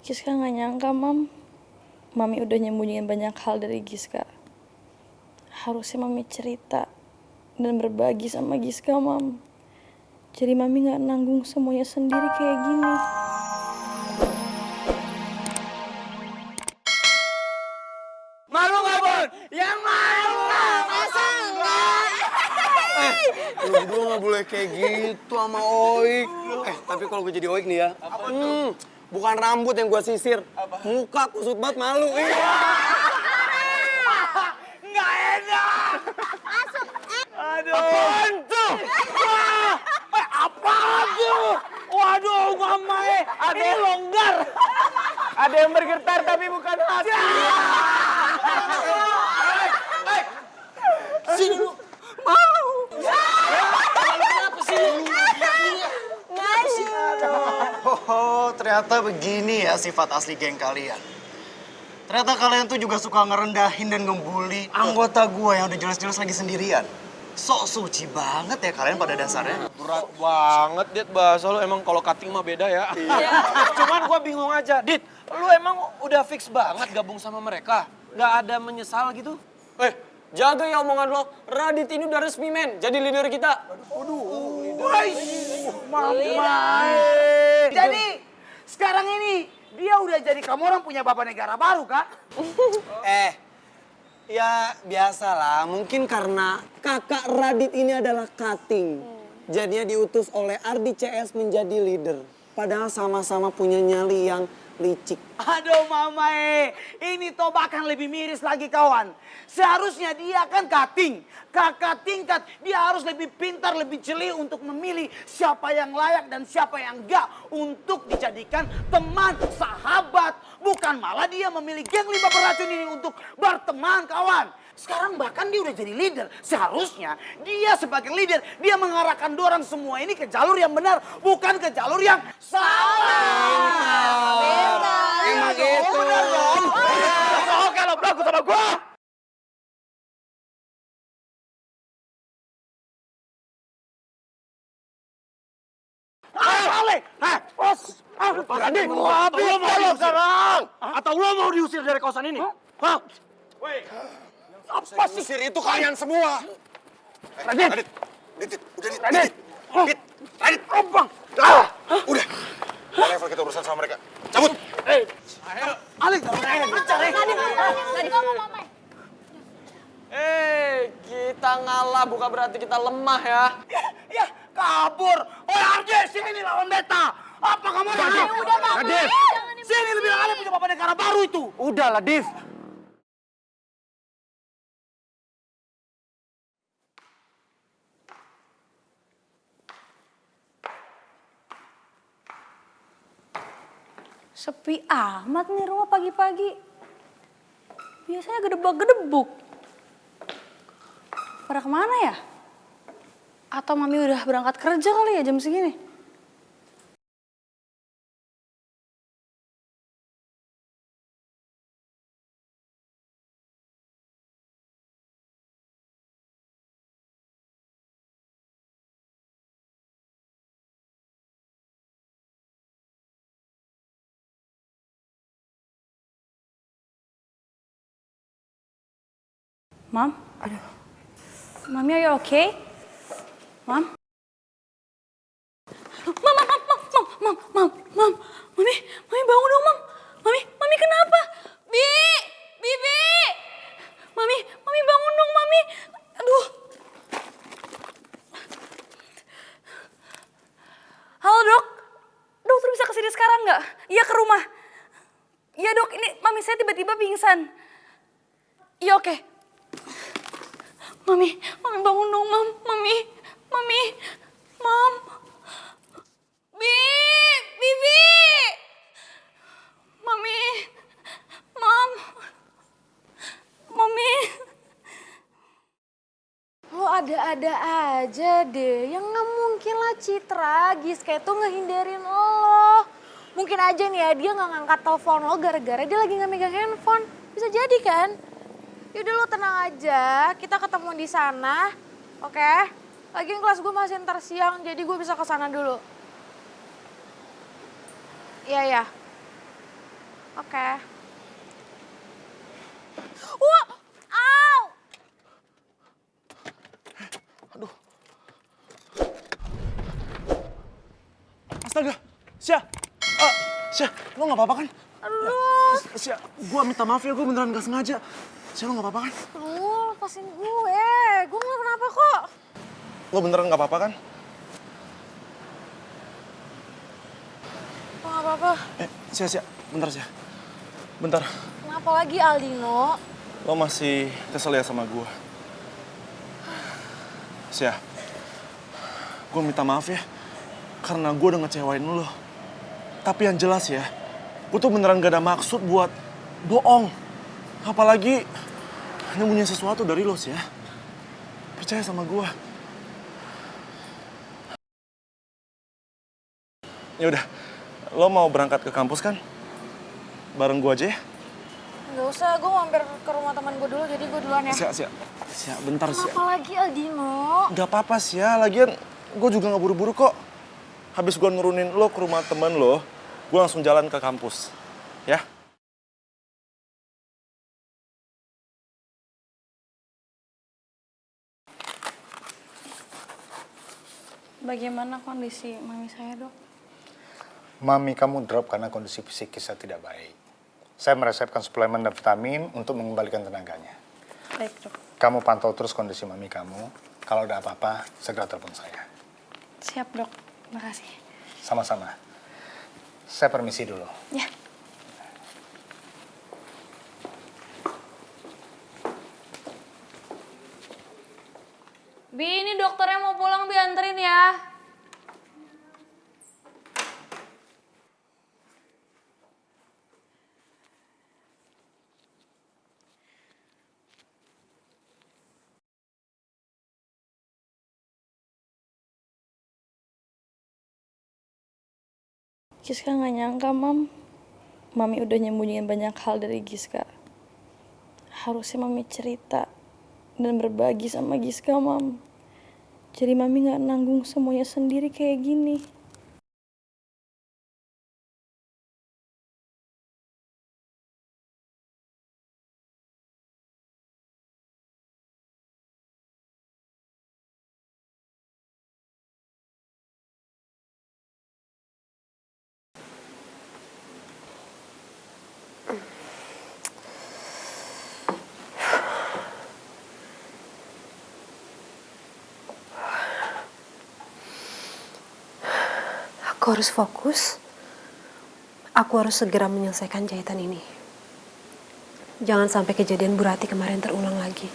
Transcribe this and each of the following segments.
Giska gak nyangka, Mam. Mami udah nyembunyiin banyak hal dari Giska. Harusnya Mami cerita dan berbagi sama Giska, Mam. Jadi Mami gak nanggung semuanya sendiri kayak gini. Malu gak, Bon? Yang malu lah, masa enggak? Lu berdua gak boleh kayak gitu sama Oik. Tapi kalau gue jadi Oik nih ya. Bukan rambut yang gue sisir. Muka kusut banget malu. Nggak enak! Masuk! Aduh! Apaan tuh? Apaan tuh? Waduh, Mama ada yang longgar. Ada yang bergetar tapi bukan hati. Sini lu. Malu. Kenapa sih lu? Oh, ternyata begini ya sifat asli geng kalian. Ternyata kalian tuh juga suka ngerendahin dan ngebully anggota gua yang udah jelas-jelas lagi sendirian. Sok suci banget ya kalian pada dasarnya. Berat banget, Dit. Bahasa lu emang kalau cutting mah beda ya. Cuman gue bingung aja, Dit, lu emang udah fix banget gabung sama mereka? Gak ada menyesal gitu? Jaga ya omongan lo. Radit ini udah resmi, men. Jadi leader kita. Jadi sekarang ini dia udah jadi kamu orang punya bapak negara baru, Kak? Ya biasalah, mungkin karena kakak Radit ini adalah cutting. Jadinya diutus oleh Ardi CS menjadi leader. Padahal sama-sama punya nyali yang licik. Aduh Mama ini toh bahkan lebih miris lagi kawan. Seharusnya dia kan cutting, kakak tingkat. Dia harus lebih pintar, lebih jeli untuk memilih siapa yang layak dan siapa yang enggak. Untuk dijadikan teman, sahabat. Bukan malah dia memilih geng 5 beracun ini untuk berteman kawan. Sekarang bahkan dia udah jadi leader. Seharusnya dia sebagai leader, dia mengarahkan dorang semua ini ke jalur yang benar. Bukan ke jalur yang salah. Emang gitu. Oke lo berlaku sama gua. Balik! Bos! Berani? Lo mau diusir? Atau lo mau diusir dari kawasan ini? Hah? Apa sih? Usir itu kalian semua. Radit! Dit, udah Dit. Radit! Dit, Radit. Bang! Udah. Level kita urusan sama mereka. Cabut. Alik! Tadi kamu Mama. Kita ngalah bukan berarti kita lemah ya. Ya, kabur! Oh Ardi, sini nih lawan beta! Apa kamu ada? Udah Mama. Radit! Sini lebih bilang punya bapak negara baru itu! Udah lah, Div. Sepi amat nih rumah pagi-pagi. Biasanya gedebak-gedebuk. Pada kemana ya? Atau Mami udah berangkat kerja kali ya jam segini? Mam? Aduh. Mami, are you okay? Mam? Mam. Mami bangun dong, Mam. Mami kenapa? Bibi. Mami bangun dong, Mami. Aduh. Halo, Dok. Dokter bisa kesini sekarang nggak? Iya, ke rumah. Iya, Dok. Ini Mami saya tiba-tiba pingsan. Iya, oke. Mami bangun dong, Mam. Mami. Mam. Bibi. Mami. Mam. Mami. Lo ada-ada aja deh. Yang nggak mungkin lah Citra. Giska itu ngehindarin lo. Mungkin aja nih ya dia nggak ngangkat telepon lo gara-gara dia lagi nggak megang handphone. Bisa jadi kan? Yaudah lo tenang aja, kita ketemu di sana, oke? Lagian kelas gue masih ntar siang, jadi gue bisa ke sana dulu. Iya. Oke. Wah! Au! Astaga, Syah. Syah, lo gak apa-apa kan? Aduh. Syah, gue minta maaf ya, gue beneran gak sengaja. Syah, lo gak apa-apa kan? Aduh, lepasin gue. Gue gak kenapa kok. Lo beneran gak apa-apa kan? Gue gak apa-apa. Syah, bentar Syah. Bentar, Kenapa lagi Aldino? lo masih kesel ya sama gue? Syah, gue minta maaf ya. Karena gue udah ngecewain lo. Tapi yang jelas ya, gue tuh beneran gak ada maksud buat bohong. Apalagi nyembunyiin sesuatu dari lo sih ya. Percaya sama gue. Ya udah, lo mau berangkat ke kampus kan? Bareng gue aja ya? Gak usah, gue mampir ke rumah teman gue dulu, jadi gue duluan ya. Siap, bentar Sia. Kenapa lagi Aldino? Gak apa-apa Sia, lagian gue juga gak buru-buru kok. Habis gue nurunin lo ke rumah temen lo, gue langsung jalan ke kampus. Ya? Bagaimana kondisi mami saya, Dok? Mami kamu drop karena kondisi psikisnya tidak baik. Saya meresepkan suplemen dan vitamin untuk mengembalikan tenaganya. Baik, Dok. Kamu pantau terus kondisi mami kamu. Kalau ada apa-apa, segera telepon saya. Siap, Dok. Makasih. Sama-sama. Saya permisi dulu. Ya. Bi, ini dokternya mau pulang, Bi, anterin ya. Giska nggak nyangka, Mam. Mami udah nyembunyiin banyak hal dari Giska. Harusnya Mami cerita dan berbagi sama Giska, Mam. Jadi Mami nggak nanggung semuanya sendiri kayak gini. Aku harus fokus. Aku harus segera menyelesaikan jahitan ini. Jangan sampai kejadian Bu Rati kemarin terulang lagi.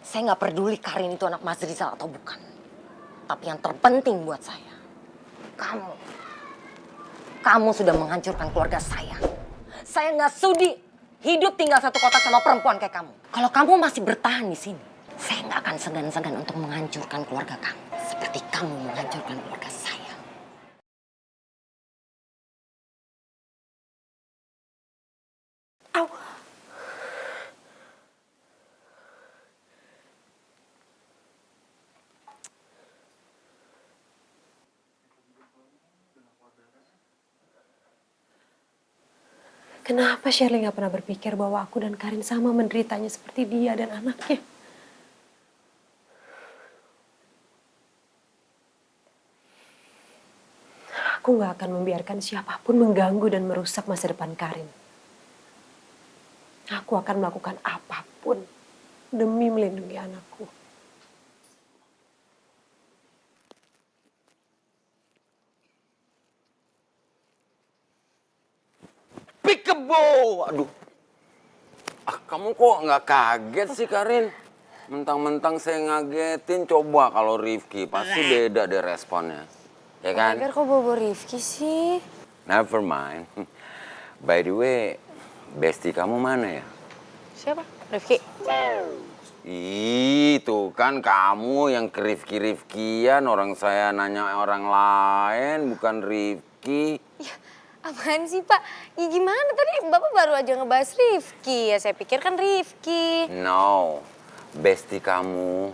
Saya nggak peduli Karin itu anak Mas Rizal atau bukan. Tapi yang terpenting buat saya, kamu sudah menghancurkan keluarga saya. Saya nggak sudi hidup tinggal satu kotak sama perempuan kayak kamu. Kalau kamu masih bertahan di sini, saya nggak akan segan-segan untuk menghancurkan keluarga kamu. Seperti kamu menghancurkan keluarga saya. Au. Kenapa Shirley gak pernah berpikir bahwa aku dan Karin sama menderitanya seperti dia dan anaknya? Aku gak akan membiarkan siapapun mengganggu dan merusak masa depan Karin. Aku akan melakukan apapun demi melindungi anakku. Pikebo, aduh. Kamu kok nggak kaget sih Karin? Mentang-mentang saya ngagetin, coba kalau Rifki pasti beda deh responnya, ya kan? Agar kok bobo Rifki sih? Never mind. By the way, bestie kamu mana ya? Siapa? Rifki? Itu kan kamu yang ke Rifki-Rifkian, orang saya nanya orang lain bukan Rifki. Ya, Apaan sih Pak? Ya gimana tadi Bapak baru aja ngebahas Rifki. Ya saya pikir kan Rifki. No, bestie kamu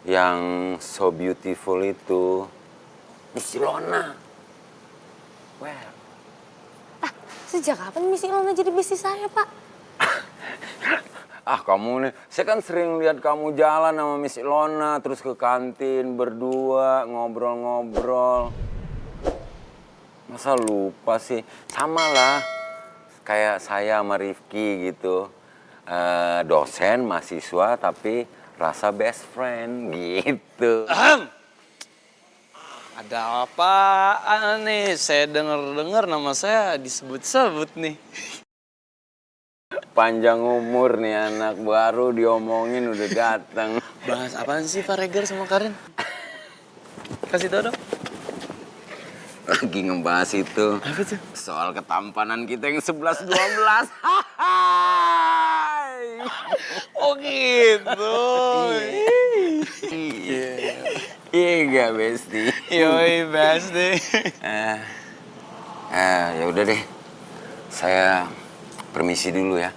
yang so beautiful itu Miss Ilona. Well. Sejak kapan Miss Ilona jadi bestie saya Pak? Ah kamu nih, saya kan sering lihat kamu jalan sama Miss Ilona, terus ke kantin berdua ngobrol-ngobrol. Masa lupa sih? Sama lah, kayak saya sama Rifki gitu. Dosen, mahasiswa, tapi rasa best friend gitu. Ada apaan nih? Saya dengar nama saya disebut-sebut nih. Panjang umur nih anak baru diomongin udah datang. Bahas apaan sih Pak Regar sama Karin? Kasih tau dong. Lagi ngebahas itu. Apa tuh? Soal ketampanan kita yang 11-12. Oh gitu. Iya gak Besti? Yoi Besti. Ya udah deh. Saya permisi dulu ya.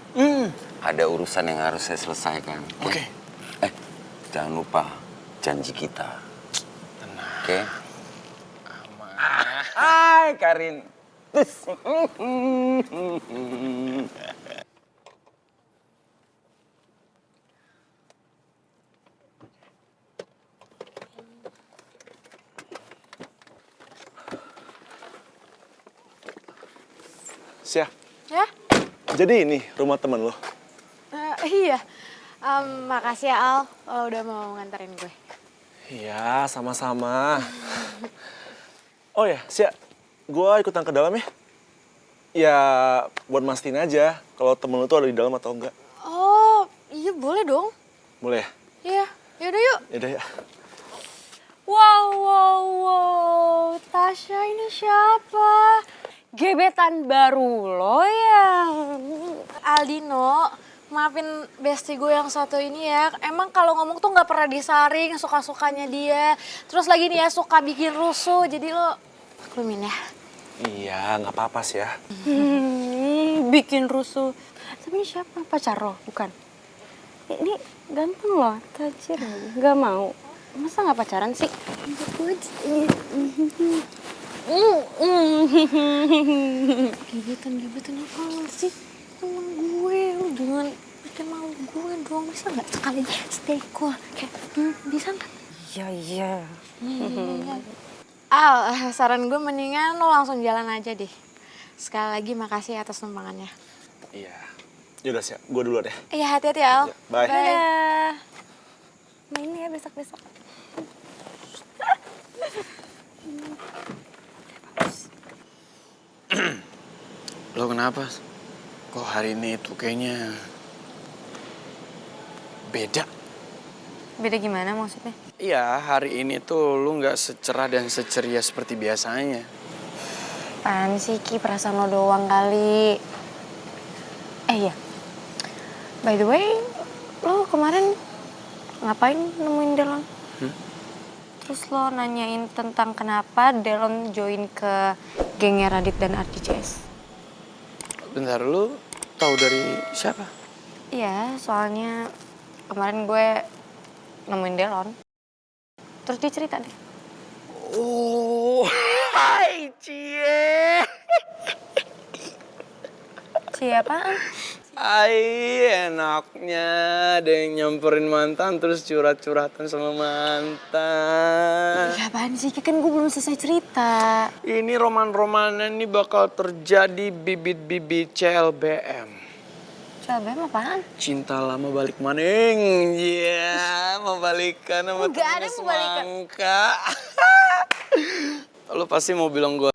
Ada urusan yang harus saya selesaikan. Oke. Jangan lupa janji kita. Tenang. Oke? Hai Karin. Sia, Ya? jadi ini rumah temen lo? Iya. Makasih ya Al, lo udah mau nganterin gue. Iya, sama-sama. Oh ya, Sia, gue ikutan ke dalam ya. Ya, buat mastiin aja kalau temen lo tuh ada di dalam atau enggak. Oh, iya boleh dong. Boleh ya? Iya, yaudah yuk. Yaudah ya. Wow, Tasya ini siapa? Gebetan baru lo ya? Aldino, maafin bestie gue yang satu ini ya. Emang kalau ngomong tuh nggak pernah disaring, suka-sukanya dia. Terus lagi nih ya suka bikin rusuh, jadi lo maklumin ya. Iya, nggak apa-apa sih ya. Bikin rusuh. Tapi ini siapa? Pacar lo? Bukan? Ini ganteng loh, tajir. Gak mau. Masa gak pacaran sih? Gebetan apa sih? Temen gue, lu jangan bikin malu gue dong. Bisa gak sekali stay cool? Kayak, bisa gak? Iya. Al, saran gue mendingan lo langsung jalan aja deh. Sekali lagi makasih atas sumbangannya. Iya. Yaudah Sia, gue duluan ya. Iya, hati-hati Al. Bye. Dadah. Main ya besok-besok. Lo kenapa? Kok hari ini itu kayaknya beda? Beda gimana maksudnya? Iya, hari ini tuh lu nggak secerah dan seceria seperti biasanya. Apaan sih Ki, perasaan lo doang kali. Iya. By the way, lo kemarin ngapain nemuin Delon? Terus lo nanyain tentang kenapa Delon join ke gengnya Radit dan RDCS. Bentar, lu tahu dari siapa? Iya, soalnya kemarin gue nemuin Delon. Terus dia cerita deh. Oh, hai Cie. Siapaan? Ai, enaknya ada yang nyamperin mantan terus curhat-curhatan sama mantan. Ya apaan sih, kan gue belum selesai cerita. Ini roman-romanan ini bakal terjadi bibit-bibit CLBM. CLBM apaan? Cinta lama balik maning. Iya, mau balikan sama Nggak ada temennya mau balikan. semangka. Lo pasti mau bilang gue